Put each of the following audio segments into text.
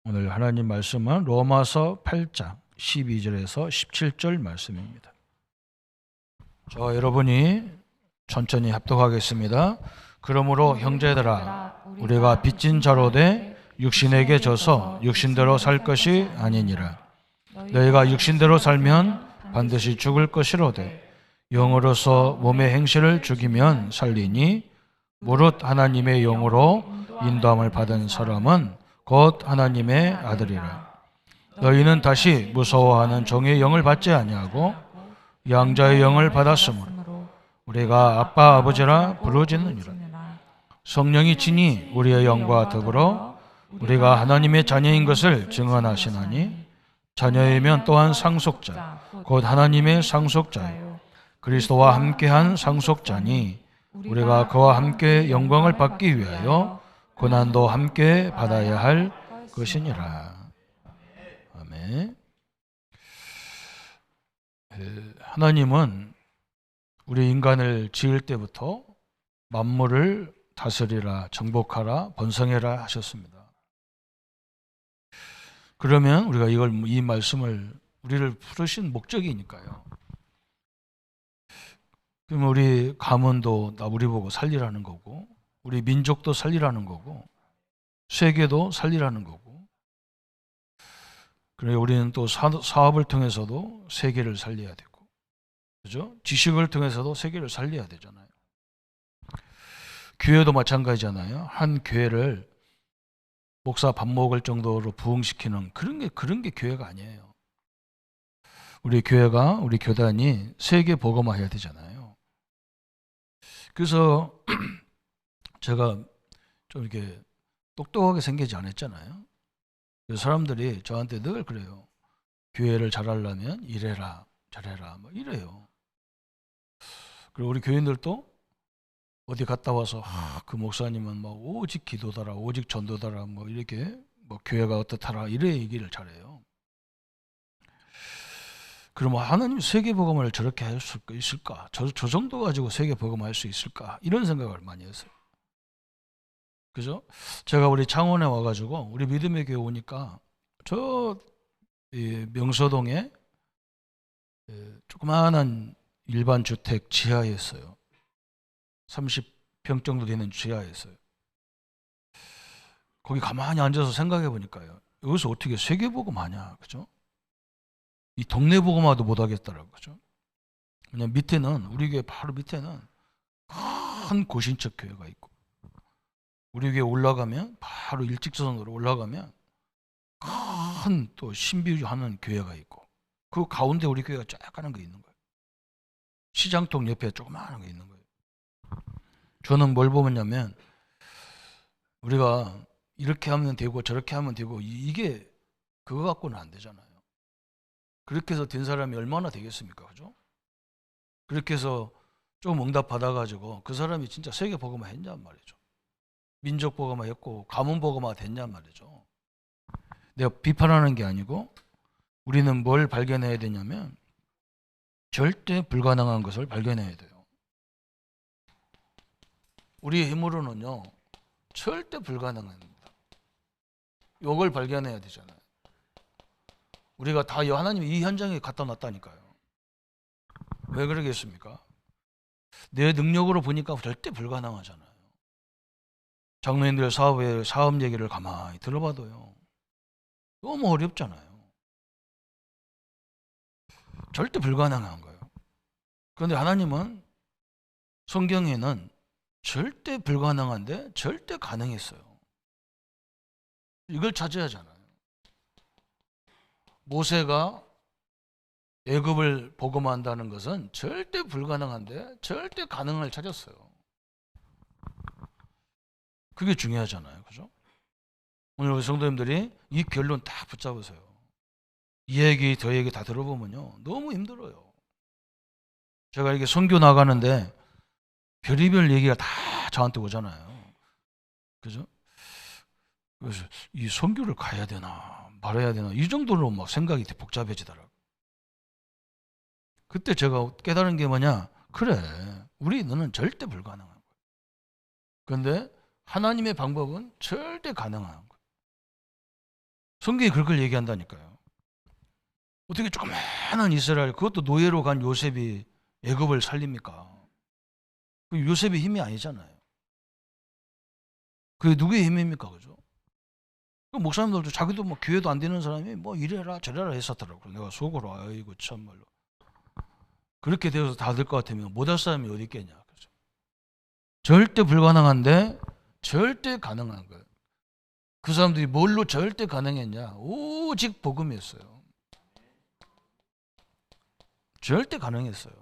오늘 하나님 말씀은 로마서 8장 12절에서 17절 말씀입니다. 여러분이 천천히 합독하겠습니다. 그러므로 형제들아 우리가 빚진 자로 돼 육신에게 져서 육신대로 살 것이 아니니라. 너희가 육신대로 살면 반드시 죽을 것이로되 영으로서 몸의 행실을 죽이면 살리니 무릇 하나님의 영으로 인도함을 받은 사람은 곧 하나님의 아들이라. 너희는 다시 무서워하는 종의 영을 받지 아니하고 양자의 영을 받았으므로 우리가 아빠 아버지라 부르짖느니라. 성령이 친히 우리의 영과 더불어 우리가 하나님의 자녀인 것을 증언하시나니 자녀이면 또한 상속자 곧 하나님의 상속자요 그리스도와 함께한 상속자니 우리가 그와 함께 영광을 받기 위하여 고난도 함께 받아야 할 것이니라. 아멘. 하나님은 우리 인간을 지을 때부터 만물을 다스리라, 정복하라, 번성해라 하셨습니다. 그러면 우리가 이 말씀을 우리를 부르신 목적이니까요. 그러면 우리 가문도 우리 보고 살리라는 거고, 우리 민족도 살리라는 거고, 세계도 살리라는 거고, 그리고 우리는 또 사업을 통해서도 세계를 살려야 되고, 그죠? 지식을 통해서도 세계를 살려야 되잖아요. 교회도 마찬가지잖아요. 한 교회를 목사 밥 먹을 정도로 부흥시키는 그런 게 교회가 아니에요. 우리 교회가, 우리 교단이 세계 복음화해야 되잖아요. 그래서 제가 좀 이렇게 똑똑하게 생기지 않았잖아요. 사람들이 저한테 늘 그래요. 교회를 잘하려면 이래라 저래라 뭐 이래요. 그리고 우리 교인들도 어디 갔다 와서 그 목사님은 뭐 오직 기도다라 오직 전도다라 뭐 이렇게 뭐 교회가 어떻다라 이래 얘기를 잘해요. 그러면 하나님 세계 복음을 저렇게 할 수 있을까? 저 정도 가지고 세계 복음할 수 있을까? 이런 생각을 많이 했어요. 그죠? 제가 우리 창원에 와가지고 우리 믿음의 교회 오니까 저 명서동에 조그마한 일반 주택 지하에 있어요. 30평 정도 되는 지하에 있어요. 거기 가만히 앉아서 생각해 보니까요. 여기서 어떻게 세계 복음하냐, 그죠? 이 동네 복음화도 못 하겠더라고요, 그죠? 그냥 밑에는 우리 교회 바로 밑에는 큰 고신척 교회가 있고. 우리 교회 올라가면 바로 일직선으로 올라가면 큰 또 신비주하는 교회가 있고 그 가운데 우리 교회가 쫙 거 있는 거예요. 시장통 옆에 조그마한 거 있는 거예요. 저는 뭘 보면냐면 우리가 이렇게 하면 되고 저렇게 하면 되고 이게 그거 갖고는 안 되잖아요. 그렇게 해서 된 사람이 얼마나 되겠습니까, 그죠? 그렇게 해서 좀 응답 받아가지고 그 사람이 진짜 세계 복음화 했냔 말이죠. 민족 복음화 했고 가문 복음화 됐냔 말이죠. 내가 비판하는 게 아니고 우리는 뭘 발견해야 되냐면 절대 불가능한 것을 발견해야 돼요. 우리의 힘으로는요 절대 불가능합니다. 이걸 발견해야 되잖아요. 우리가 다 하나님이 이 현장에 갖다 놨다니까요. 왜 그러겠습니까? 내 능력으로 보니까 절대 불가능하잖아요. 장로님들 사업 얘기를 가만히 들어봐도요 너무 어렵잖아요. 절대 불가능한 거예요. 그런데 하나님은 성경에는 절대 불가능한데 절대 가능했어요. 이걸 찾아야 하잖아요. 모세가 애굽을 복음한다는 것은 절대 불가능한데 절대 가능을 찾았어요. 그게 중요하잖아요. 그죠? 오늘 우리 성도님들이 이 결론 다 붙잡으세요. 이 얘기 저 얘기 다 들어보면요 너무 힘들어요. 제가 이렇게 선교 나가는데 별의별 얘기가 다 저한테 오잖아요. 그죠? 그래서 이 선교를 가야 되나 말아야 되나 이 정도로 막 생각이 복잡해지더라고요. 그때 제가 깨달은 게 뭐냐, 그래 우리는 절대 불가능한 거예요. 그런데 하나님의 방법은 절대 가능한 거예요. 성경이 그걸 얘기한다니까요. 어떻게 조그마한 이스라엘, 그것도 노예로 간 요셉이 애굽을 살립니까? 그 요셉의 힘이 아니잖아요. 그게 누구의 힘입니까? 그죠? 그 목사님들도 자기도 뭐 교회도 안 되는 사람이 뭐 이래라 저래라 했었더라고요. 내가 속으로 아이고 참말로 그렇게 되어서 다 될 것 같으면 못할 사람이 어디 있겠냐. 그죠? 절대 불가능한데 절대 가능한 거예요. 그 사람들이 뭘로 절대 가능했냐? 오직 복음이었어요. 절대 가능했어요.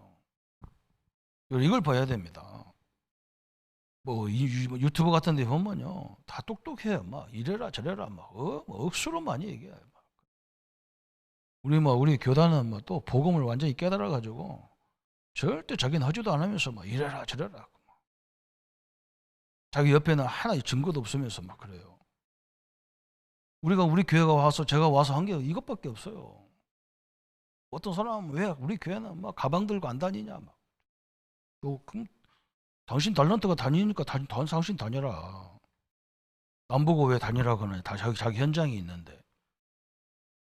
이걸 봐야 됩니다. 뭐 유튜브 같은 데 보면요 다 똑똑해요. 막 이래라 저래라 막 억수로 많이 얘기해요. 우리 교단은 뭐 또 복음을 완전히 깨달아 가지고 절대 자기는 하지도 않으면서 막 이래라 저래라 자기 옆에는 하나의 증거도 없으면서 막 그래요. 우리 교회가 와서 제가 와서 한 게 이것밖에 없어요. 어떤 사람은 왜 우리 교회는 막 가방 들고 안 다니냐 막. 또 그럼 당신 달란트가 다니니까 당신 다녀라. 남 보고 왜 다니라 그러냐. 다 자기 현장이 있는데.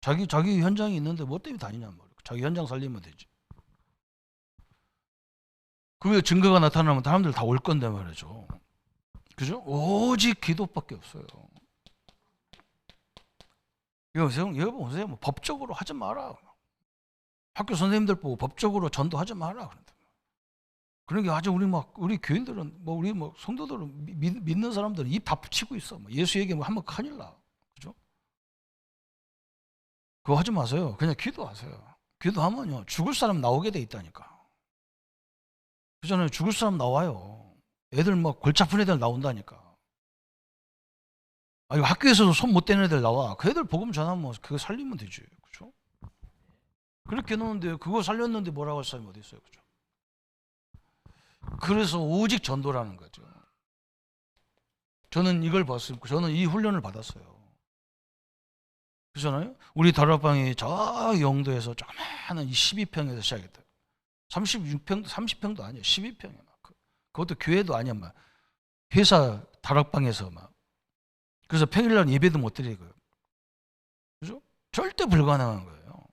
자기 현장이 있는데 뭐 때문에 다니냐 말이야. 자기 현장 살리면 되지. 그게 증거가 나타나면 사람들 다 올 건데 말이죠. 그죠? 오직 기도밖에 없어요. 여러분 보세요. 뭐 법적으로 하지 마라. 학교 선생님들 보고 법적으로 전도하지 마라. 그러니까 아주 우리 교인들은 우리 성도들은 믿는 사람들은 입 다 붙이고 있어. 예수 얘기하면 하면 큰일 나. 그죠? 그거 하지 마세요. 그냥 기도하세요. 기도하면요 죽을 사람 나오게 돼 있다니까. 그잖아요. 죽을 사람 나와요. 애들 골치 아픈 애들 나온다니까. 아니 학교에서도 손 못 대는 애들 나와. 그 애들 복음 전하면 그거 살리면 되지. 그죠? 그렇게 해놓는데 그거 살렸는데 뭐라고 할 사람이 어디 있어요. 그죠? 그래서 오직 전도라는 거죠. 저는 이걸 봤습니다. 저는 이 훈련을 받았어요. 그렇잖아요? 우리 다락방이 저 영도에서 조그마한 12평에서 시작했대요. 30평도 아니에요. 12평이야. 그것도 교회도 아니야. 회사 다락방에서 그래서 평일날 예배도 못 드리고요. 그죠? 절대 불가능한 거예요.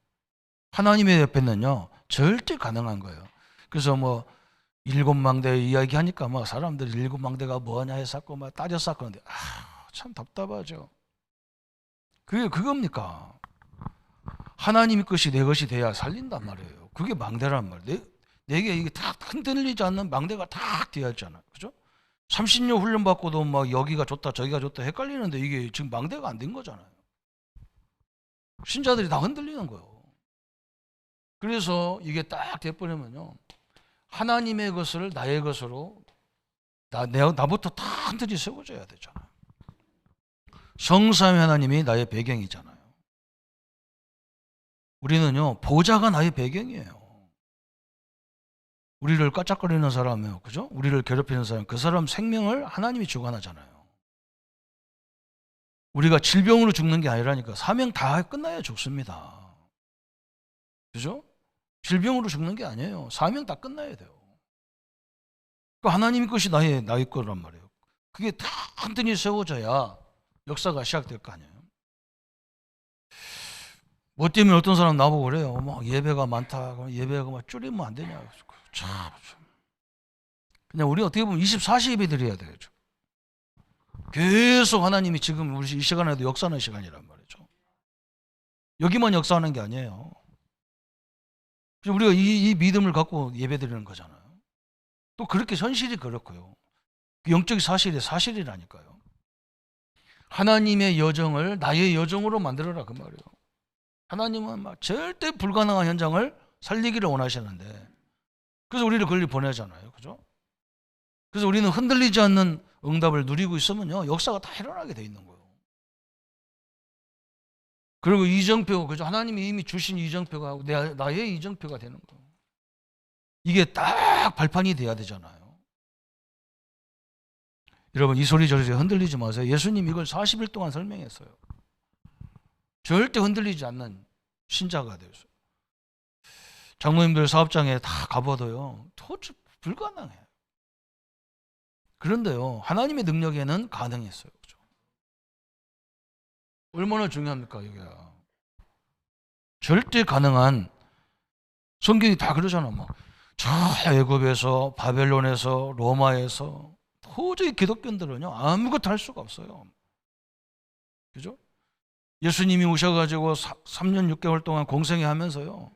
하나님의 옆에는요, 절대 가능한 거예요. 그래서 일곱 망대 이야기 하니까 사람들이 일곱 망대가 뭐냐 했었고 따졌었고 그런데 참 답답하죠. 그게 그겁니까? 하나님의 것이 내 것이 돼야 살린단 말이에요. 그게 망대란 말이에요. 내게 이게 다 흔들리지 않는 망대가 다 되어야 했잖아요. 그죠? 30년 훈련 받고도 여기가 좋다 저기가 좋다 헷갈리는데 이게 지금 망대가 안 된 거잖아요. 신자들이 다 흔들리는 거예요. 그래서 이게 딱 돼버리면요. 하나님의 것을 나의 것으로 나부터 다 흔들이 세워져야 되잖아요. 성삼위 하나님이 나의 배경이잖아요. 우리는요 보좌가 나의 배경이에요. 우리를 까짝거리는 사람이요, 그죠? 우리를 괴롭히는 사람, 그 사람 생명을 하나님이 주관하잖아요. 우리가 질병으로 죽는 게 아니라니까. 사명 다 끝나야 죽습니다. 그죠? 질병으로 죽는 게 아니에요. 사명 다 끝나야 돼요. 그 하나님의 것이 나의 거란 말이에요. 그게 다 한튼이 세워져야 역사가 시작될 거 아니에요. 뭐 때문에 어떤 사람 나보고 그래요. 예배가 많다. 예배가 줄이면 안 되냐. 참. 그냥 우리 어떻게 보면 24시 예배 드려야 돼요. 계속 하나님이 지금 우리 이 시간에도 역사하는 시간이란 말이죠. 여기만 역사하는 게 아니에요. 우리가 이 믿음을 갖고 예배 드리는 거잖아요. 또 그렇게 현실이 그렇고요. 영적 사실이 사실이라니까요. 하나님의 여정을 나의 여정으로 만들어라 그 말이에요. 하나님은 절대 불가능한 현장을 살리기를 원하시는데 그래서 우리를 거기 보내잖아요. 그죠? 그래서 우리는 흔들리지 않는 응답을 누리고 있으면요. 역사가 다 일어나게 돼 있는 거예요. 그리고 이정표, 그죠? 하나님이 이미 주신 이정표가 나의 이정표가 되는 거예요. 이게 딱 발판이 돼야 되잖아요. 여러분 이 소리 저리 흔들리지 마세요. 예수님 이걸 40일 동안 설명했어요. 절대 흔들리지 않는 신자가 되었어요. 장로님들 사업장에 다 가봐도요. 도저히 불가능해요. 그런데요. 하나님의 능력에는 가능했어요. 그죠? 얼마나 중요합니까 이게. 절대 가능한, 성경이 다 그러잖아. 저 애굽에서, 바벨론에서, 로마에서 도저히 기독교인들은요 아무것도 할 수가 없어요. 그죠? 예수님이 오셔가지고 3년 6개월 동안 공생애 하면서요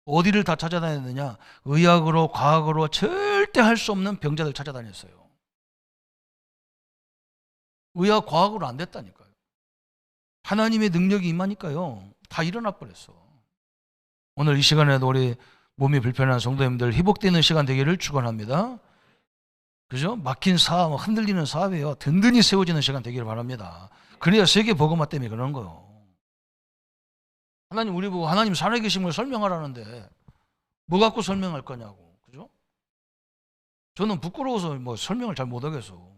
어디를 다 찾아다녔느냐? 의학으로, 과학으로 절대 할 수 없는 병자들 찾아다녔어요. 의학, 과학으로 안 됐다니까요. 하나님의 능력이 임하니까요 다 일어나 버렸어. 오늘 이 시간에도 우리 몸이 불편한 성도님들 회복되는 시간 되기를 축원합니다. 그죠? 막힌 사업, 흔들리는 사업이요 든든히 세워지는 시간 되기를 바랍니다. 그래야 세계 복음화 때문에 그러는 거예요. 하나님 우리 보고 하나님 살아계신 걸 설명하라는데 뭐 갖고 설명할 거냐고. 그죠? 저는 부끄러워서 설명을 잘 못하겠어.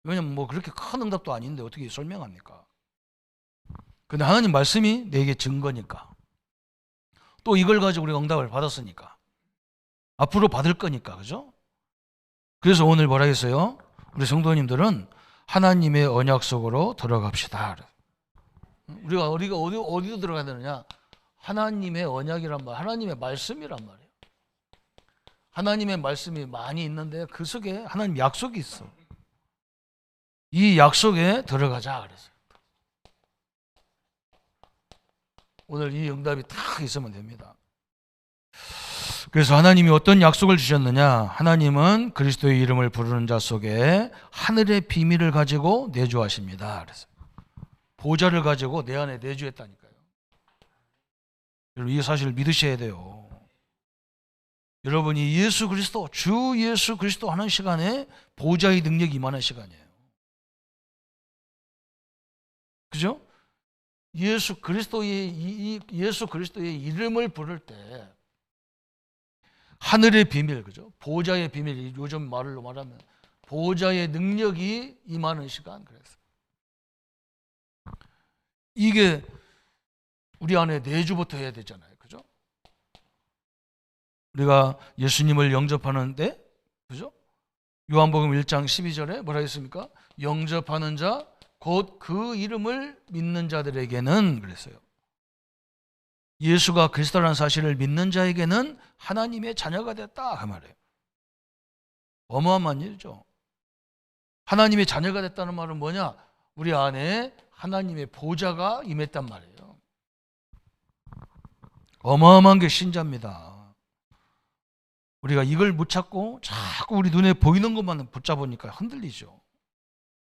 왜냐면 그렇게 큰 응답도 아닌데 어떻게 설명합니까? 근데 하나님 말씀이 내게 증거니까, 또 이걸 가지고 우리가 응답을 받았으니까, 앞으로 받을 거니까. 그죠? 그래서 오늘 뭐라 했어요? 우리 성도님들은 하나님의 언약 속으로 들어갑시다. 우리가 어디로 들어가야 되느냐? 하나님의 언약이란 말, 하나님의 말씀이란 말이에요. 하나님의 말씀이 많이 있는데 그 속에 하나님 약속이 있어. 이 약속에 들어가자 그랬어요. 오늘 이 응답이 딱 있으면 됩니다. 그래서 하나님이 어떤 약속을 주셨느냐? 하나님은 그리스도의 이름을 부르는 자 속에 하늘의 비밀을 가지고 내주하십니다. 그래서 보좌를 가지고 내 안에 내주했다니까요. 여러분 이 사실을 믿으셔야 돼요. 여러분이 예수 그리스도, 주 예수 그리스도 하는 시간에 보좌의 능력이 임하는 시간이에요. 그죠? 예수 그리스도의 이름을 부를 때 하늘의 비밀, 그죠? 보좌의 비밀, 요즘 말로 말하면 보좌의 능력이 임하는 시간. 그래서 이게 우리 안에 내주부터 해야 되잖아요. 그죠? 우리가 예수님을 영접하는데, 그죠? 요한복음 1장 12절에 뭐라 했습니까? 영접하는 자, 곧 그 이름을 믿는 자들에게는, 그랬어요. 예수가 그리스도라는 사실을 믿는 자에게는 하나님의 자녀가 됐다 그 말이에요. 어마어마한 일이죠. 하나님의 자녀가 됐다는 말은 뭐냐? 우리 안에 하나님의 보좌가 임했단 말이에요. 어마어마한 게 신자입니다. 우리가 이걸 못 찾고 자꾸 우리 눈에 보이는 것만 붙잡으니까 흔들리죠.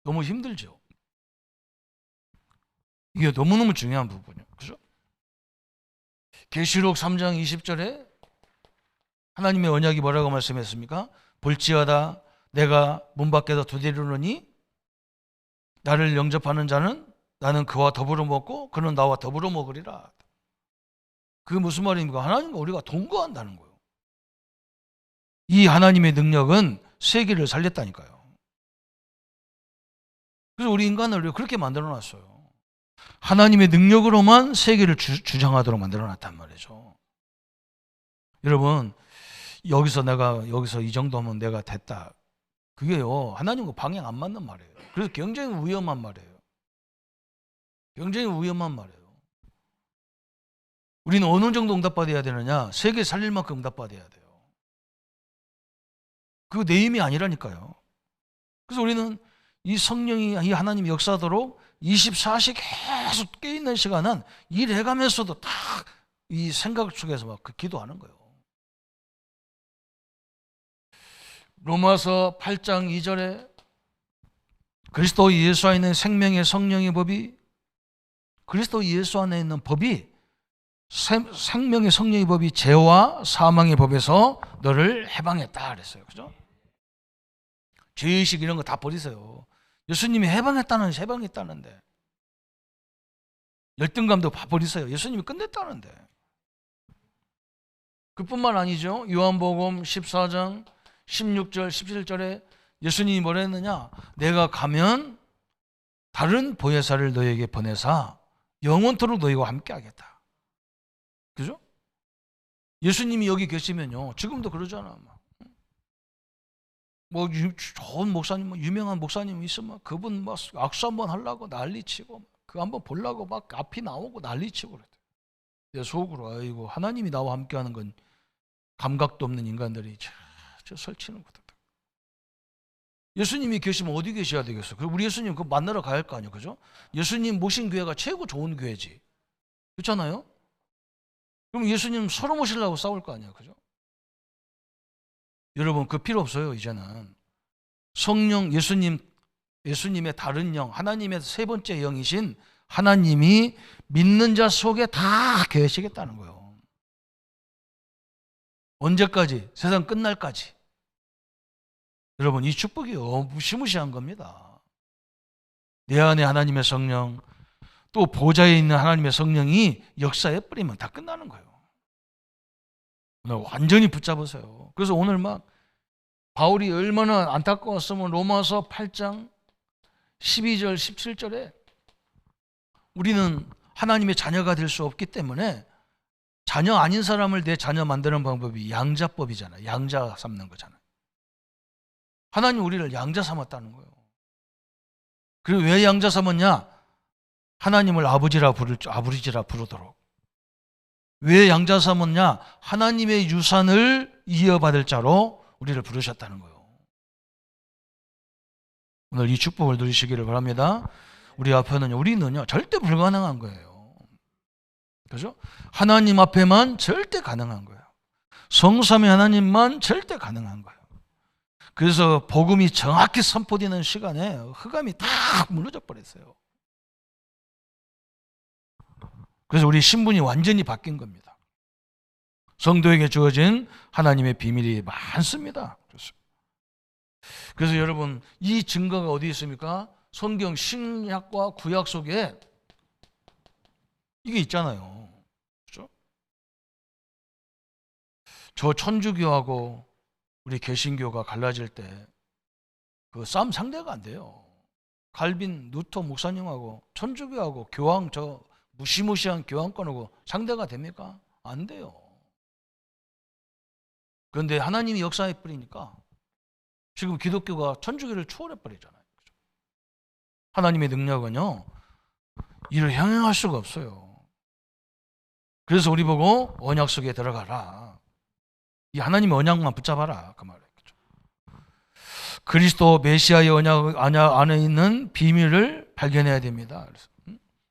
너무 힘들죠. 이게 너무너무 중요한 부분이에요. 그죠? 계시록 3장 20절에 하나님의 언약이 뭐라고 말씀했습니까? 볼지어다 내가 문 밖에서 두드리노니 나를 영접하는 자는 나는 그와 더불어 먹고 그는 나와 더불어 먹으리라. 그게 무슨 말입니까? 하나님과 우리가 동거한다는 거예요. 이 하나님의 능력은 세계를 살렸다니까요. 그래서 우리 인간을 그렇게 만들어 놨어요. 하나님의 능력으로만 세계를 주장하도록 만들어 놨단 말이죠. 여러분, 여기서 이 정도면 내가 됐다. 그게요, 하나님과 방향 안 맞는 말이에요. 그래서 굉장히 위험한 말이에요. 굉장히 위험한 말이에요. 우리는 어느 정도 응답받아야 되느냐? 세계 살릴 만큼 응답받아야 돼요. 그거 내 힘이 아니라니까요. 그래서 우리는 이 성령이, 이 하나님이 역사하도록 24시 계속 깨어있는 시간은 일해가면서도 딱 이 생각 속에서 막 기도하는 거예요. 로마서 8장 2절에 그리스도 예수 안에 있는 생명의 성령의 법이, 그리스도 예수 안에 있는 법이, 생명의 성령의 법이 죄와 사망의 법에서 너를 해방했다 그랬어요. 그죠? 죄의식 이런 거 다 버리세요. 예수님이 해방했다는데 열등감도 다 버리세요. 예수님이 끝냈다는데. 그뿐만 아니죠. 요한복음 14장 16절 17절에 예수님이 뭐라 했느냐? 내가 가면 다른 보혜사를 너에게 보내사 영원토록 너희와 함께 하겠다. 그죠? 예수님이 여기 계시면요, 지금도 그러잖아. 좋은 목사님, 유명한 목사님 있으면 그분 악수 한번 하려고 난리치고 그거 한번 보려고 막 앞이 나오고 난리치고 그랬대. 내 속으로 아이고 하나님이 나와 함께하는 건 감각도 없는 인간들이 저 설치는 거다. 예수님이 계시면 어디 계셔야 되겠어? 그리고 우리 예수님 그 만나러 가야 할 거 아니에요, 그죠? 예수님 모신 교회가 최고 좋은 교회지, 그렇잖아요? 그럼 예수님 서로 모시려고 싸울 거 아니에요, 그죠? 여러분 그 필요 없어요. 이제는 성령 예수님의 다른 영, 하나님의 세 번째 영이신 하나님이 믿는 자 속에 다 계시겠다는 거예요. 언제까지? 세상 끝날까지. 여러분 이 축복이 무시무시한 겁니다. 내 안에 하나님의 성령, 또 보좌에 있는 하나님의 성령이 역사해 버리면 다 끝나는 거예요. 오늘 완전히 붙잡으세요. 그래서 오늘 막 바울이 얼마나 안타까웠으면 로마서 8장 12절 17절에 우리는 하나님의 자녀가 될 수 없기 때문에 자녀 아닌 사람을 내 자녀 만드는 방법이 양자법이잖아요. 양자 삼는 거잖아요. 하나님 우리를 양자 삼았다는 거예요. 그리고 왜 양자 삼았냐? 하나님을 아버지라 부르도록. 왜 양자 삼았냐? 하나님의 유산을 이어받을 자로 우리를 부르셨다는 거예요. 오늘 이 축복을 누리시기를 바랍니다. 우리 앞에는요, 우리는요 절대 불가능한 거예요. 그죠? 하나님 앞에만 절대 가능한 거예요. 성삼위 하나님만 절대 가능한 거예요. 그래서 복음이 정확히 선포되는 시간에 흑암이 다 무너져 버렸어요. 그래서 우리 신분이 완전히 바뀐 겁니다. 성도에게 주어진 하나님의 비밀이 많습니다. 그래서 여러분 이 증거가 어디 있습니까? 성경 신약과 구약 속에 이게 있잖아요. 그렇죠? 저 천주교하고 우리 개신교가 갈라질 때 그 싸움 상대가 안 돼요. 칼빈, 루터 목사님하고 천주교하고 교황 저 무시무시한 교황권하고 상대가 됩니까? 안 돼요. 그런데 하나님이 역사해 버리니까 지금 기독교가 천주교를 초월해 버리잖아요. 하나님의 능력은요 이를 향행할 수가 없어요. 그래서 우리 보고 언약 속에 들어가라. 이 하나님의 언약만 붙잡아라 그 말이에요. 그리스도 메시아의 언약 안에 있는 비밀을 발견해야 됩니다.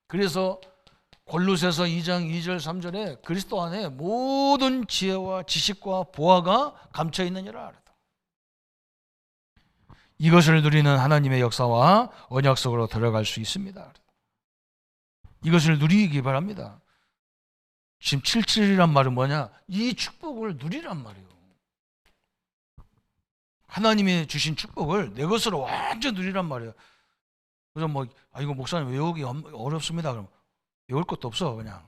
그래서 골로새서 2장 2절 3절에 그리스도 안에 모든 지혜와 지식과 보화가 감춰 있느니라. 이것을 누리는 하나님의 역사와 언약 속으로 들어갈 수 있습니다. 이것을 누리기 바랍니다. 지금 77이란 말은 뭐냐? 이 축복을 누리란 말이에요. 하나님이 주신 축복을 내 것으로 완전 누리란 말이에요. 그래서 이거 목사님 외우기 어렵습니다. 그럼 외울 것도 없어 그냥.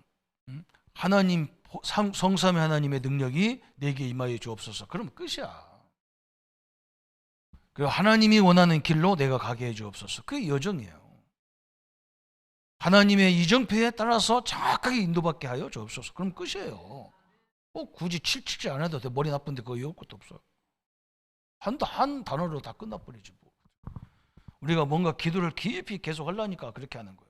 하나님 성삼위 하나님의 능력이 내게 임하여 주옵소서. 그러면 끝이야. 그리고 하나님이 원하는 길로 내가 가게 해 주옵소서. 그게 여정이에요. 하나님의 이정표에 따라서 정확하게 인도받게 하여 주옵소서. 그럼 끝이에요. 굳이 치지 않아도 돼. 머리 나쁜데 그거 외울 것도 없어. 한 단어로 다 끝나버리지 뭐. 우리가 뭔가 기도를 깊이 계속 하려니까 그렇게 하는 거예요.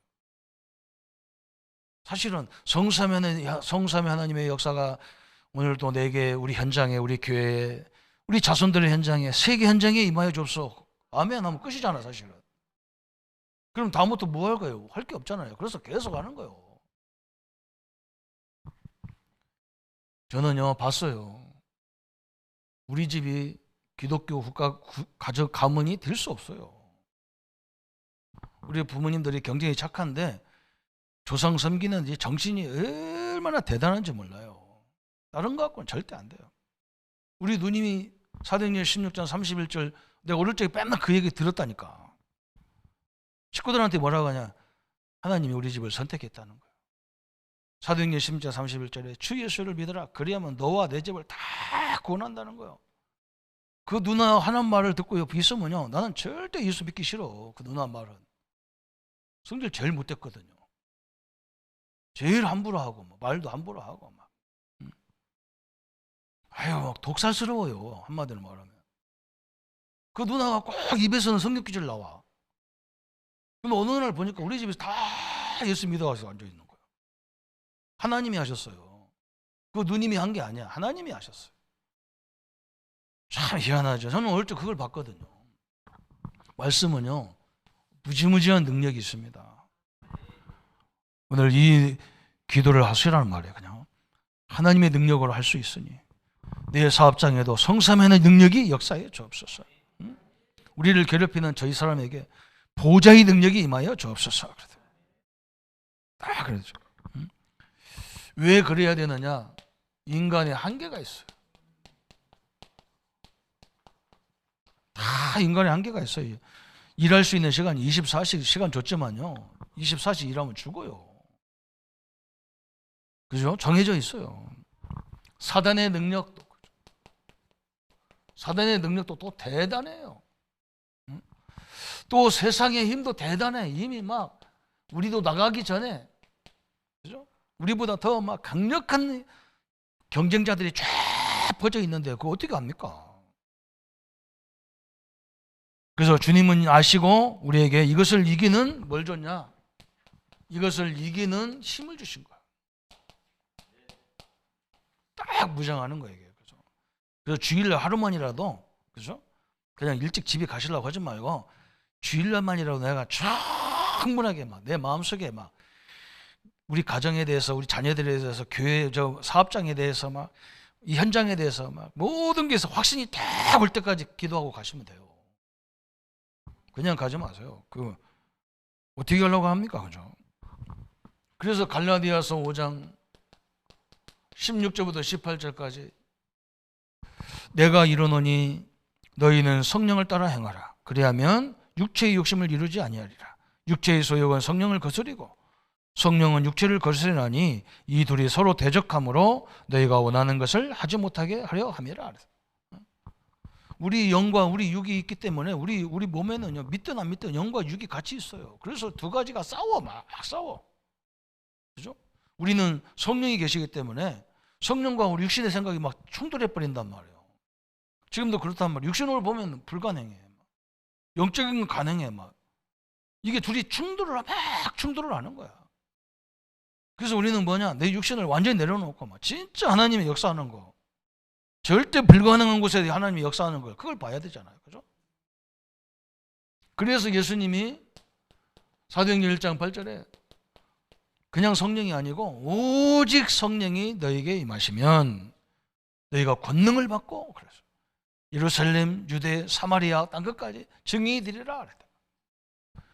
사실은 성삼위 하나님의 역사가 오늘도 내게 우리 현장에 우리 교회에 우리 자손들의 현장에 세계 현장에 임하여 줍소. 아멘 하면 끝이잖아 사실은. 그럼 다음부터 뭐 할 거예요? 할 게 없잖아요. 그래서 계속 하는 거예요. 저는요 봤어요. 우리 집이 기독교 가족 가문이 될 수 없어요. 우리 부모님들이 굉장히 착한데 조상 섬기는 정신이 얼마나 대단한지 몰라요. 다른 거 갖고는 절대 안 돼요. 우리 누님이 사도행전 16장 31절 내가 어릴 적에 맨날 그 얘기 들었다니까. 식구들한테 뭐라고 하냐? 하나님이 우리 집을 선택했다는 거예요. 사도행전 16장 31절에 주 예수를 믿어라. 그리하면 너와 내 집을 다 구원한다는 거예요. 그 누나 하는 말을 듣고 옆에 있으면요 나는 절대 예수 믿기 싫어. 그 누나 말은 성질 제일 못됐거든요. 제일 함부로 하고 말도 함부로 하고 막 막 독살스러워요. 한마디로 말하면 그 누나가 꼭 입에서는 성경 구절 나와. 근데 어느 날 보니까 우리 집에서 다 예수 믿어가서 앉아 있는 거예요. 하나님이 하셨어요. 그 누님이 한 게 아니야. 하나님이 하셨어요. 참 희한하죠. 저는 어릴 때 그걸 봤거든요. 말씀은요, 무지무지한 능력이 있습니다. 오늘 이 기도를 하시라는 말이에요. 그냥 하나님의 능력으로 할 수 있으니 내 사업장에도 성삼위의 능력이 역사해 주옵소서. 우리를 괴롭히는 저희 사람에게 보좌의 능력이 임하여 주옵소서. 딱 그러죠. 왜 그래야 되느냐? 인간의 한계가 있어요. 다 인간의 한계가 있어요. 일할 수 있는 시간이 24시 시간 줬지만요, 24시 일하면 죽어요. 그죠? 정해져 있어요. 사단의 능력도 또 대단해요. 또 세상의 힘도 대단해. 이미 막 우리도 나가기 전에, 그죠? 우리보다 더 막 강력한 경쟁자들이 쫙 퍼져 있는데 그거 어떻게 합니까? 그래서 주님은 아시고 우리에게 이것을 이기는 뭘 줬냐? 이것을 이기는 힘을 주신 거야. 딱 무장하는 거예요. 그죠? 그래서 주일날 하루만이라도, 그죠? 그냥 일찍 집에 가시려고 하지 말고 주일날만이라도 내가 충분하게 막 내 마음속에 막 우리 가정에 대해서, 우리 자녀들에 대해서, 교회 저 사업장에 대해서, 막 이 현장에 대해서 막 모든 게 확신이 딱 올 때까지 기도하고 가시면 돼요. 그냥 가지 마세요. 그 어떻게 하려고 합니까? 그죠? 그래서 갈라디아서 5장 16절부터 18절까지 내가 이르노니 너희는 성령을 따라 행하라. 그리하면 육체의 욕심을 이루지 아니하리라. 육체의 소욕은 성령을 거스리고 성령은 육체를 거스리나니 이 둘이 서로 대적함으로 너희가 원하는 것을 하지 못하게 하려 함이라. 우리 영과 우리 육이 있기 때문에 우리 몸에는요, 믿든 안 믿든 영과 육이 같이 있어요. 그래서 두 가지가 싸워, 막 싸워. 그죠? 우리는 성령이 계시기 때문에 성령과 우리 육신의 생각이 막 충돌해 버린단 말이에요. 지금도 그렇단 말이에요. 육신으로 보면 불가능해. 영적인 건 가능해. 막 이게 둘이 충돌을 하는 거야. 그래서 우리는 뭐냐? 내 육신을 완전히 내려놓고 막 진짜 하나님의 역사하는 거, 절대 불가능한 곳에 하나님이 역사하는 걸, 그걸 봐야 되잖아요. 그죠? 그래서 예수님이 사도행전 1장 8절에 그냥 성령이 아니고 오직 성령이 너에게 임하시면 너희가 권능을 받고, 그래서 예루살렘, 유대, 사마리아 땅 끝까지 증인이 되리라 그랬다.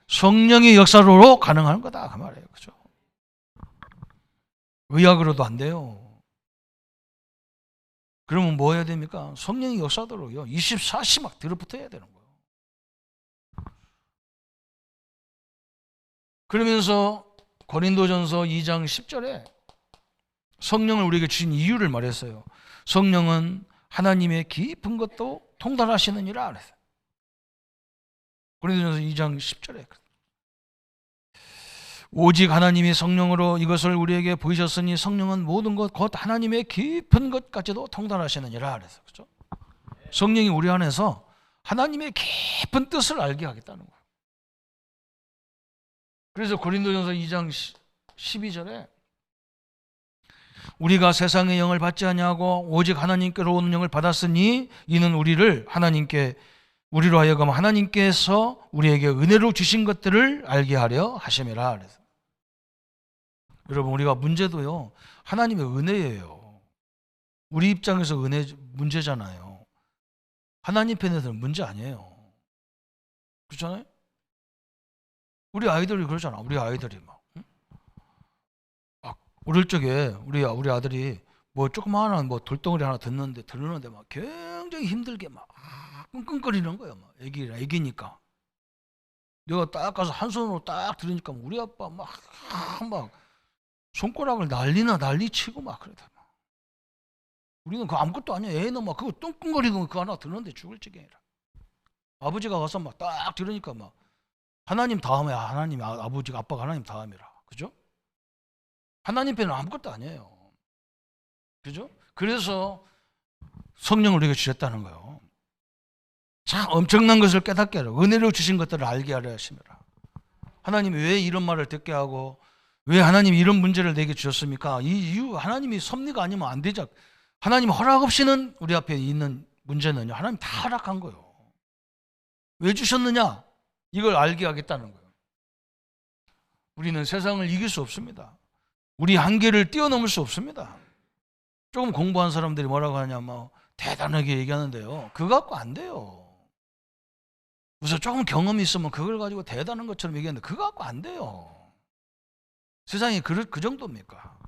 성령의 역사로 가능한 거다 그 말이에요. 그죠? 의학으로도 안 돼요. 그러면 뭐 해야 됩니까? 성령의 역사도록요 24시 막 들어붙어야 되는 거예요. 그러면서 고린도전서 2장 10절에 성령을 우리에게 주신 이유를 말했어요. 성령은 하나님의 깊은 것도 통달하시느니라 그랬어요. 고린도전서 2장 10절에 오직 하나님이 성령으로 이것을 우리에게 보이셨으니 성령은 모든 것 곧 하나님의 깊은 것까지도 통달하시느니라 그랬어요. 그렇죠? 성령이 우리 안에서 하나님의 깊은 뜻을 알게 하겠다는 거예요. 그래서 고린도전서 2장 12절에 우리가 세상의 영을 받지 아니하고 오직 하나님께로 오는 영을 받았으니 이는 우리로 하여금 하나님께서 우리에게 은혜로 주신 것들을 알게 하려 하심이라 그래서. 여러분, 우리가 문제도요 하나님의 은혜예요. 우리 입장에서 문제잖아요. 하나님 편에서는 문제 아니에요. 그렇잖아요? 우리 아이들이 그러잖아. 우리 아이들이 막 어릴 적에 우리 아들이 뭐 조그마한 뭐 돌덩어리 하나 듣는데 막 굉장히 힘들게 막 끙끙거리는 거예요. 막 애기니까. 내가 딱 가서 한 손으로 딱 들으니까 우리 아빠 막 손가락을 난리 치고 막 그러다. 우리는 그거 아무것도 아니야. 애는 막 그거 끙끙거리는 거 그거 하나 들었는데 죽을 지경이라. 아버지가 가서 막 딱 들으니까 막 하나님 다음에 하나님, 아버지가 아빠가 하나님 다음이라. 그죠? 하나님 편은 아무것도 아니에요. 그죠? 그래서 성령을 우리에게 주셨다는 거예요. 참 엄청난 것을 깨닫게 하라. 은혜로 주신 것들을 알게 하려 하심이라. 하나님이 왜 이런 말을 듣게 하고 왜 하나님이 이런 문제를 내게 주셨습니까? 이 이유 하나님이 섭리가 아니면 안 되죠. 하나님 허락 없이는 우리 앞에 있는 문제는요, 하나님 다 허락한 거예요. 왜 주셨느냐? 이걸 알게 하겠다는 거예요. 우리는 세상을 이길 수 없습니다. 우리 한계를 뛰어넘을 수 없습니다. 조금 공부한 사람들이 뭐라고 하냐, 뭐 대단하게 얘기하는데요, 그거 갖고 안 돼요. 우선 조금 경험이 있으면 그걸 가지고 대단한 것처럼 얘기하는데 그거 갖고 안 돼요. 세상이 그 정도입니까?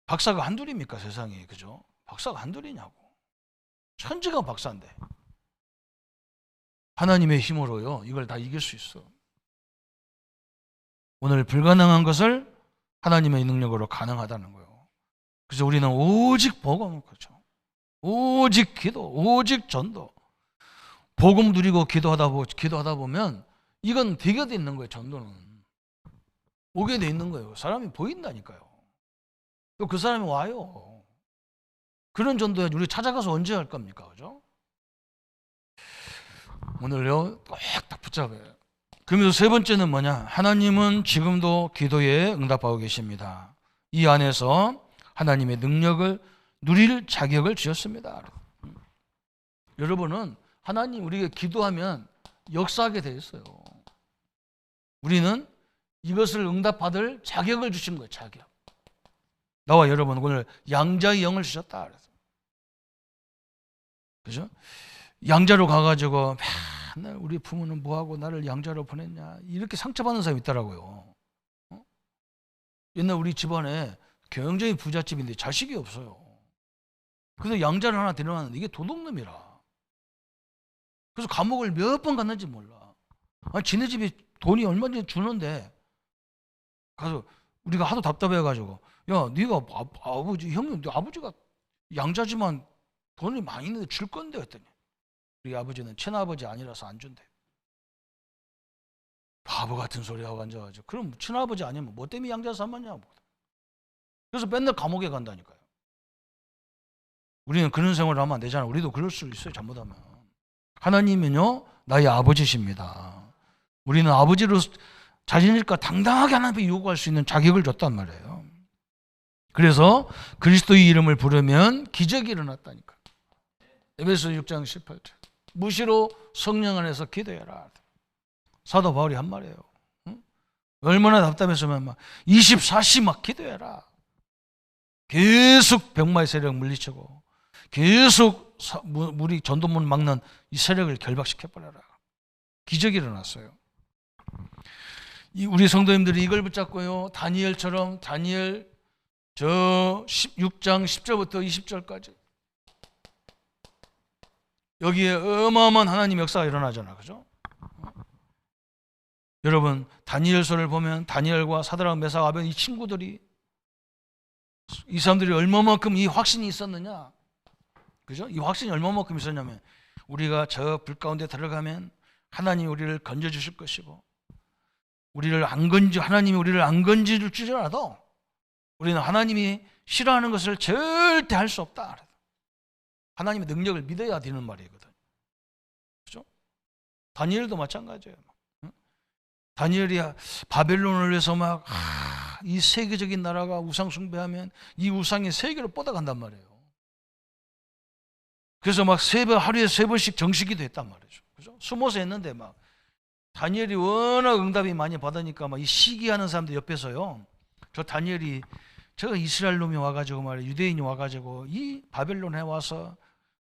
박사가 한둘입니까? 세상이, 그죠? 박사가 한둘이냐고. 천지가 박사인데 하나님의 힘으로요, 이걸 다 이길 수 있어. 오늘 불가능한 것을 하나님의 능력으로 가능하다는 거예요. 그래서 우리는 오직 복음, 그렇죠? 오직 기도, 오직 전도. 복음 누리고 기도하다 보면 이건 되게 돼 있는 거예요. 전도는 오게 돼 있는 거예요. 사람이 보인다니까요. 또 그 사람이 와요. 그런 전도야 우리 찾아가서 언제 할 겁니까? 그죠? 오늘요 꼭 딱 붙잡아요. 그러면서 세 번째는 뭐냐? 하나님은 지금도 기도에 응답하고 계십니다. 이 안에서 하나님의 능력을 누릴 자격을 주셨습니다. 여러분은 하나님 우리가 기도하면 역사하게 돼 있어요. 우리는 이것을 응답받을 자격을 주신 거예요. 자격. 나와 여러분 오늘 양자의 영을 주셨다. 그죠? 양자로 가가지고 맨날 우리 부모는 뭐하고 나를 양자로 보냈냐 이렇게 상처받는 사람이 있더라고요. 옛날 우리 집안에 굉장히 부잣집인데 자식이 없어요. 그래서 양자를 하나 데려왔는데 이게 도둑놈이라. 그래서 감옥을 몇 번 갔는지 몰라. 아니, 지네 집이 돈이 얼마든지 주는데 가서 우리가 하도 답답해가지고 야 네가 아버지 형님 네 아버지가 양자지만 돈이 많이 있는데 줄 건데 했더니 우리 아버지는 친아버지 아니라서 안 준대. 바보 같은 소리 하고 앉아가지고 그럼 친아버지 아니면 뭐 때문에 양자 삼았냐고. 그래서 맨날 감옥에 간다니까요. 우리는 그런 생활을 하면 안 되잖아. 우리도 그럴 수 있어요. 잘못하면. 하나님은요 나의 아버지십니다. 우리는 아버지로 자신일까 당당하게 하나님 앞에 요구할 수 있는 자격을 줬단 말이에요. 그래서 그리스도의 이름을 부르면 기적이 일어났다니까. 에베소 6장 18절. 무시로 성령 안에서 기도해라. 사도 바울이 한 말이에요. 응? 얼마나 답답했으면 막 24시 막 기도해라. 계속 병마의 세력 물리치고 계속 우리 전도문 막는 이 세력을 결박시켜버려라. 기적이 일어났어요. 우리 성도님들이 이걸 붙잡고요, 다니엘처럼 다니엘 저 6장 10절부터 20절까지 여기에 어마어마한 하나님 역사가 일어나잖아. 그죠? 여러분 다니엘서를 보면 다니엘과 사드락 메삭 아벤 이 친구들이 이 사람들이 얼마만큼 이 확신이 있었느냐. 그죠? 이 확신이 얼마만큼 있었냐면 우리가 저 불 가운데 들어가면 하나님이 우리를 건져 주실 것이고 하나님이 우리를 안 건질 줄 알아도 우리는 하나님이 싫어하는 것을 절대 할 수 없다. 하나님의 능력을 믿어야 되는 말이거든. 그죠? 다니엘도 마찬가지예요. 다니엘이 바벨론을 위해서 막 이 세계적인 나라가 우상 숭배하면 이 우상이 세계로 뻗어간단 말이에요. 그래서 막 하루에 3번씩 정식기도 했단 말이죠. 그죠? 숨어서 했는데 막 다니엘이 워낙 응답이 많이 받으니까 막 이 시기하는 사람들 옆에서요. 저 다니엘이 저 이스라엘 놈이 와가지고 말이에요. 유대인이 와가지고 이 바벨론에 와서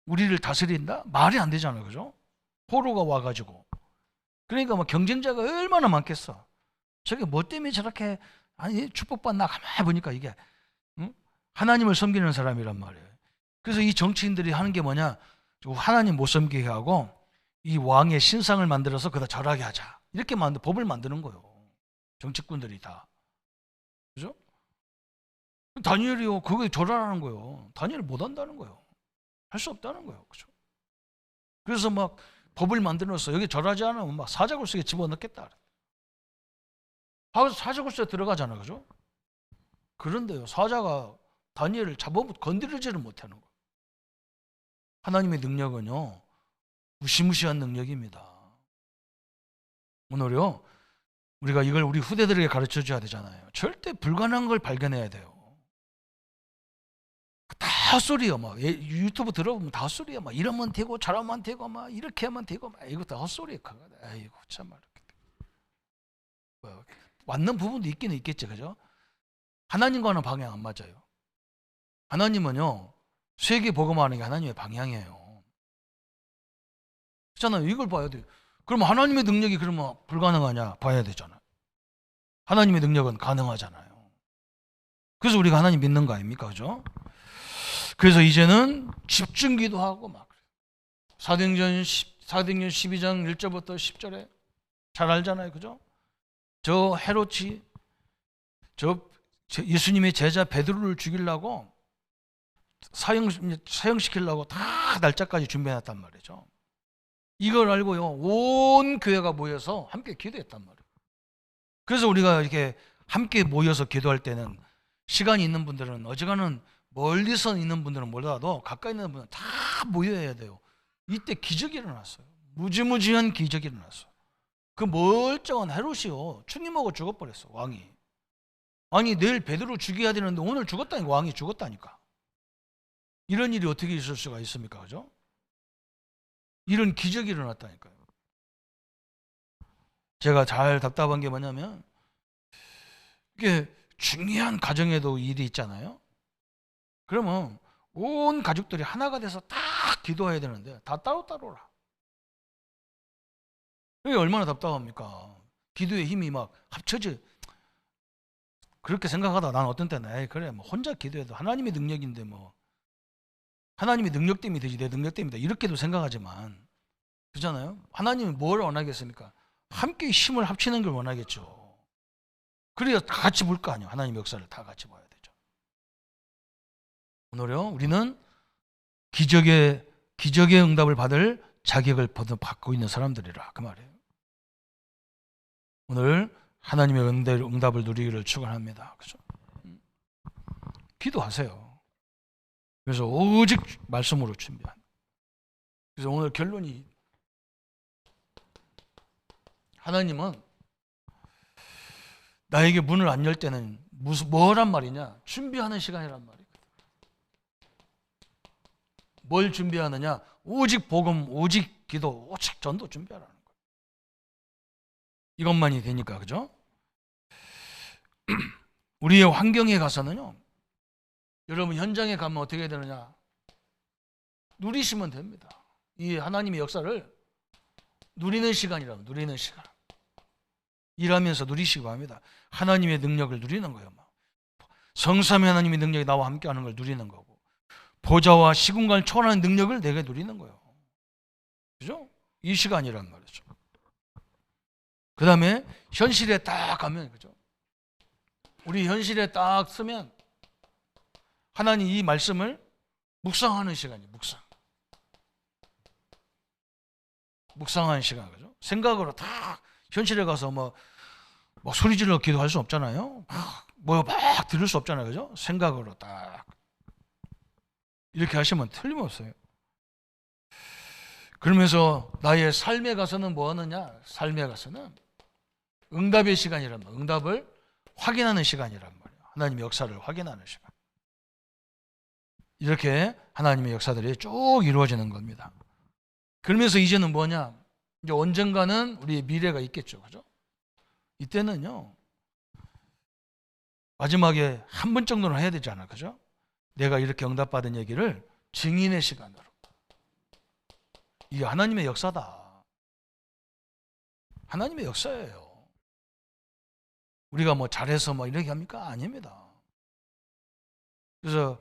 우리를 다스린다? 말이 안 되잖아요. 그죠? 포로가 와가지고. 그러니까 막 경쟁자가 얼마나 많겠어. 저게 뭐 때문에 저렇게 아니 축복받나 가만히 보니까 이게 하나님을 섬기는 사람이란 말이에요. 그래서 이 정치인들이 하는 게 뭐냐? 하나님 못 섬기게 하고 이 왕의 신상을 만들어서 그다 절하게 하자. 이렇게 법을 만드는 거예요. 정치꾼들이 다. 그죠? 다니엘이요. 그거에 절하라는 거예요. 다니엘 못 한다는 거예요. 할 수 없다는 거예요. 그죠? 그래서 막 법을 만들어서 여기 절하지 않으면 막 사자굴 속에 집어넣겠다. 사자굴 속에 들어가잖아. 그죠? 그런데요. 사자가 다니엘을 건드리지를 못하는 거예요. 하나님의 무시무시한 능력입니다. 오늘요. 우리가 이걸 우리 후대들에게 가르쳐 줘야 되잖아요. 절대 불가능한 걸 발견해야 돼요. 다 헛소리요. 막 유튜브 들어보면 다 헛소리야. 막 이러면 되고 저러면 되고 막 이렇게 하면 되고 막 이거 다 헛소리야. 아이고 참말. 맞는 부분도 있기는 있겠죠, 그죠? 하나님과는 방향 안 맞아요. 하나님은요 세계 복음하는 게 하나님의 방향이에요. 그렇잖아요. 이걸 봐야 돼요. 그러면 하나님의 능력이 그러면 불가능하냐 봐야 되잖아요. 하나님의 능력은 가능하잖아요. 그래서 우리가 하나님 믿는 거 아닙니까, 그죠? 그래서 이제는 집중 기도하고 막 사도행전 12장 1절부터 10절에 잘 알잖아요, 그죠? 저 헤롯이 저 예수님의 제자 베드로를 죽이려고 사형시키려고 다 날짜까지 준비해놨단 말이죠. 이걸 알고요 온 교회가 모여서 함께 기도했단 말이에요. 그래서 우리가 이렇게 함께 모여서 기도할 때는 시간이 있는 분들은 어지간한 멀리서 있는 분들은 몰라도 가까이 있는 분들은 다 모여야 돼요. 이때 기적이 일어났어요. 무지무지한 기적이 일어났어요. 그 멀쩡한 헤롯이요 죽임하고 죽어버렸어. 왕이. 아니 내일 베드로 죽여야 되는데 오늘 죽었다니까. 왕이 죽었다니까. 이런 일이 어떻게 있을 수가 있습니까, 그죠? 이런 기적이 일어났다니까요. 제가 잘 답답한 게 뭐냐면 이게 중요한 가정에도 일이 있잖아요. 그러면 온 가족들이 하나가 돼서 다 기도해야 되는데 다 따로따로라. 이게 얼마나 답답합니까? 기도의 힘이 막 합쳐져. 그렇게 생각하다 난 어떤 때는 에이 그래 뭐 혼자 기도해도 하나님의 능력인데 뭐 하나님의 능력 때문에 되지 내 능력 때문에 이렇게도 생각하지만 그렇잖아요. 하나님이 뭘 원하겠습니까? 함께 힘을 합치는 걸 원하겠죠. 그래야 다 같이 볼 거 아니에요. 하나님의 역사를 다 같이 봐야 되죠. 오늘요 우리는 기적의 응답을 받을 자격을 받고 있는 사람들이라 그 말이에요. 오늘 하나님의 응답을 누리기를 축원합니다. 그죠? 기도하세요. 그래서 오직 말씀으로 준비한. 그래서 오늘 결론이 하나님은 나에게 문을 안 열 때는 뭐란 말이냐? 준비하는 시간이란 말이에요. 뭘 준비하느냐? 오직 복음, 오직 기도, 오직 전도 준비하라는 거예요. 이것만이 되니까, 그죠? 우리의 환경에 가서는요, 여러분 현장에 가면 어떻게 되느냐? 누리시면 됩니다. 이 하나님의 역사를 누리는 시간이라면 누리는 시간. 일하면서 누리시기 바랍니다. 하나님의 능력을 누리는 거예요. 성삼위 하나님의 능력이 나와 함께하는 걸 누리는 거고, 보좌와 시공간을 초월하는 능력을 내게 누리는 거예요. 그죠? 이 시간이란 말이죠. 그 다음에 현실에 딱 가면, 그죠? 우리 현실에 딱 쓰면 하나님 이 말씀을 묵상하는 시간이에요. 묵상하는 시간, 그죠? 생각으로 딱 현실에 가서 막 소리 질러 기도할 수 없잖아요. 막 들을 수 없잖아요, 그죠? 생각으로 딱 이렇게 하시면 틀림없어요. 그러면서 나의 삶에 가서는 뭐 하느냐? 삶에 가서는 응답의 시간이란 말이에요. 응답을 확인하는 시간이란 말이에요. 하나님의 역사를 확인하는 시간. 이렇게 하나님의 역사들이 쭉 이루어지는 겁니다. 그러면서 이제는 뭐냐? 이제 언젠가는 우리의 미래가 있겠죠. 그죠? 이때는요, 마지막에 한 번 정도는 해야 되잖아. 그죠? 내가 이렇게 응답받은 얘기를 증인의 시간으로. 이게 하나님의 역사다. 하나님의 역사예요. 우리가 뭐 잘해서 뭐 이렇게 합니까? 아닙니다. 그래서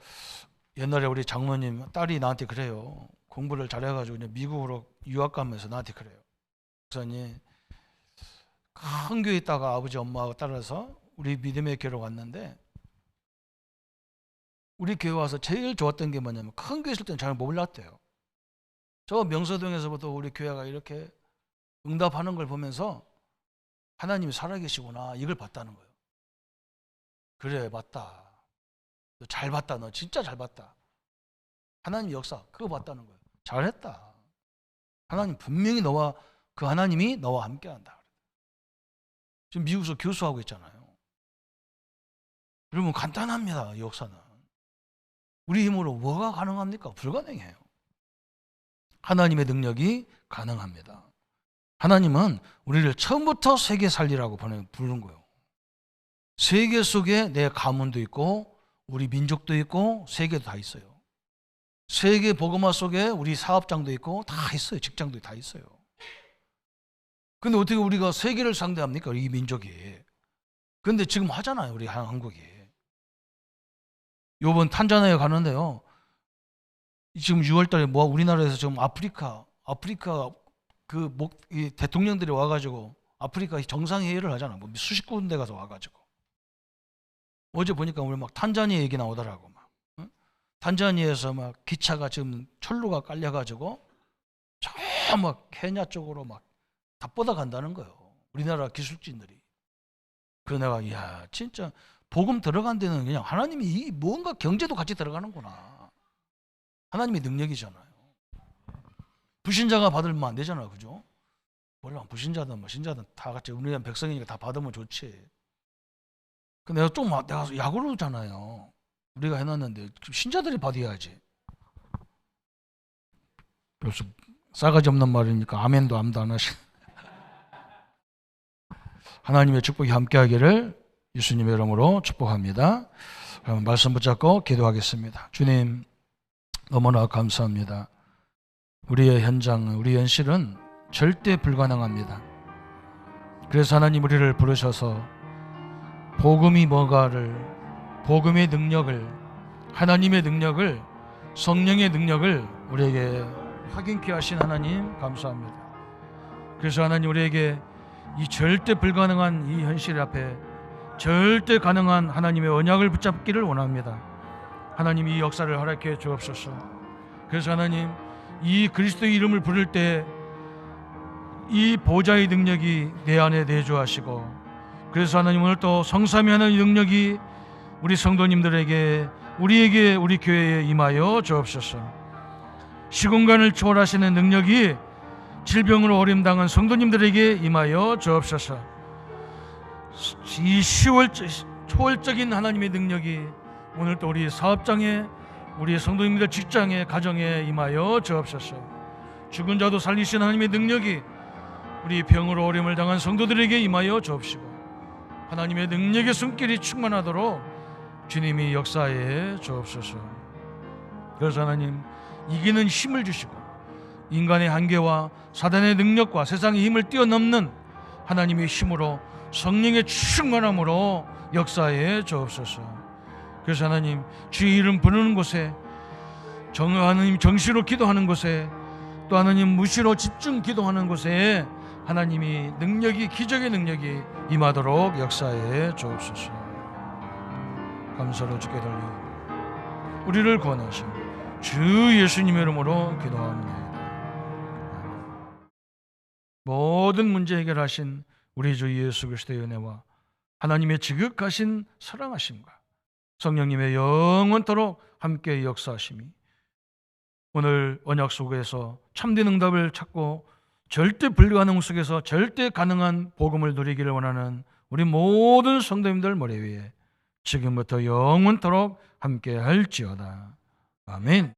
옛날에 우리 장모님 딸이 나한테 그래요. 공부를 잘해가지고 그냥 미국으로 유학 가면서 나한테 그래요. 목사님, 큰 교회 있다가 아버지 엄마하고 따라서 우리 믿음의 교회로 왔는데 우리 교회 와서 제일 좋았던 게 뭐냐면 큰 교회 있을 때는 잘 몰랐대요. 저 명서동에서부터 우리 교회가 이렇게 응답하는 걸 보면서 하나님이 살아계시구나 이걸 봤다는 거예요. 그래 맞다. 너 잘 봤다. 너 진짜 잘 봤다. 하나님 역사 그거 봤다는 거예요. 잘했다. 하나님 분명히 그 하나님이 너와 함께한다. 지금 미국에서 교수하고 있잖아요. 여러분 간단합니다. 이 역사는. 우리 힘으로 뭐가 가능합니까? 불가능해요. 하나님의 능력이 가능합니다. 하나님은 우리를 처음부터 세계 살리라고 부른 거예요. 세계 속에 내 가문도 있고 우리 민족도 있고 세계도 다 있어요. 세계 복음화 속에 우리 사업장도 있고 다 있어요. 직장도 다 있어요. 근데 어떻게 우리가 세계를 상대합니까? 이 민족이. 근데 지금 하잖아요. 우리 한국이. 요번 탄자니아에 가는데요. 지금 6월 달에 우리나라에서 지금 아프리카 이 대통령들이 와가지고 아프리카 정상회의를 하잖아. 수십 군데 가서 와가지고. 어제 보니까 우리 막 탄자니아 얘기 나오더라고. 막. 응? 탄자니아에서 막 기차가 지금 철로가 깔려가지고 저 막 케냐 쪽으로 막 다 뻗어간다는 거예요. 우리나라 기술진들이. 그래서 내가 이야 진짜 복음 들어간 데는 그냥 하나님이 뭔가 경제도 같이 들어가는구나. 하나님의 능력이잖아요. 불신자가 받으면 안 되잖아, 그죠? 몰라, 불신자든 뭐 신자든 다 같이 우리는 백성이니까 다 받으면 좋지. 근데 내가 야구르잖아요. 우리가 해놨는데 신자들이 받아야지. 그래서 싸가지 없는 말이니까 아멘도 암도 안 하시. 하나님의 축복이 함께하기를 예수님의 이름으로 축복합니다. 그럼 말씀 붙잡고 기도하겠습니다. 주님 너무나 감사합니다. 우리의 현장, 우리 현실은 절대 불가능합니다. 그래서 하나님 우리를 부르셔서 복음이 뭔가를, 복음의 능력을, 하나님의 능력을, 성령의 능력을 우리에게 확인케 하신 하나님 감사합니다. 그래서 하나님 우리에게 이 절대 불가능한 이 현실 앞에 절대 가능한 하나님의 언약을 붙잡기를 원합니다. 하나님 이 역사를 허락해 주옵소서. 그래서 하나님 이 그리스도의 이름을 부를 때 이 보좌의 능력이 내 안에 내주하시고, 그래서 하나님 오늘 또 성삼위 하나님의 능력이 우리 성도님들에게, 우리에게, 우리 교회에 임하여 주옵소서. 시공간을 초월하시는 능력이 질병으로 어림당한 성도님들에게 임하여 주옵소서. 이 초월적인 하나님의 능력이 오늘 또 우리 사업장에, 우리 성도님들 직장에, 가정에 임하여 주옵소서. 죽은 자도 살리신 하나님의 능력이 우리 병으로 어려움을 당한 성도들에게 임하여 주옵시고, 하나님의 능력의 손길이 충만하도록 주님이 역사해 주옵소서. 그래서 하나님 이기는 힘을 주시고 인간의 한계와 사단의 능력과 세상의 힘을 뛰어넘는 하나님의 힘으로 성령의 충만함으로 역사해 주옵소서. 그래서 하나님 주의 이름 부르는 곳에, 하나님 정시로 기도하는 곳에, 또 하나님 무시로 집중 기도하는 곳에 하나님이 능력이, 기적의 능력이 임하도록 역사해 주옵소서. 감사로 주께 돌려 우리를 구원하신 주 예수님의 이름으로 기도합니다. 모든 문제 해결하신 우리 주 예수 그리스도의 은혜와 하나님의 지극하신 사랑하심과 성령님의 영원토록 함께 역사하심이 오늘 언약 속에서 참된 응답을 찾고 절대 불가능 속에서 절대 가능한 복음을 누리기를 원하는 우리 모든 성도님들 머리 위에 지금부터 영원토록 함께 할지어다. 아멘.